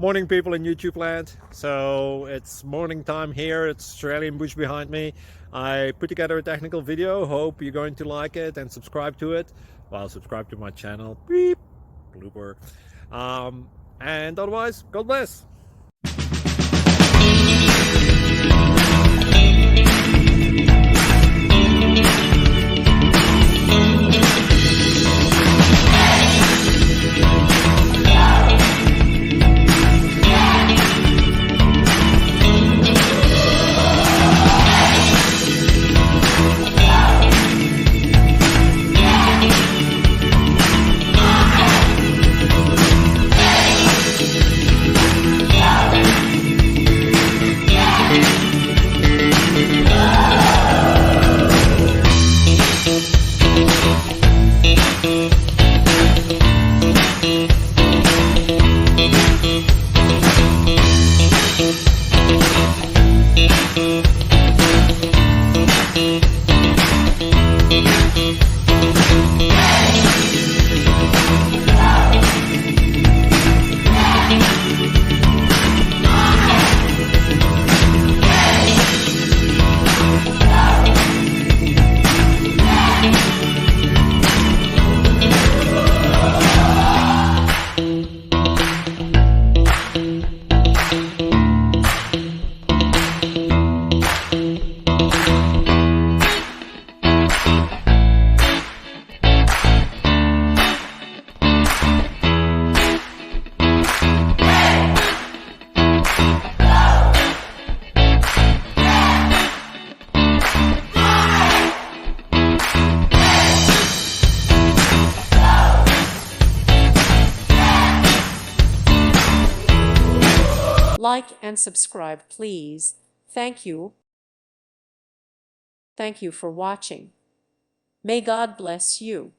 Morning, people in YouTube land. So it's morning time here. It's Australian bush behind me. I put together a technical video. Hope you're going to like it and subscribe to it. Well, subscribe to my channel. Beep. Blooper. And otherwise, God bless. Like and subscribe, please. Thank you. Thank you for watching. May God bless you.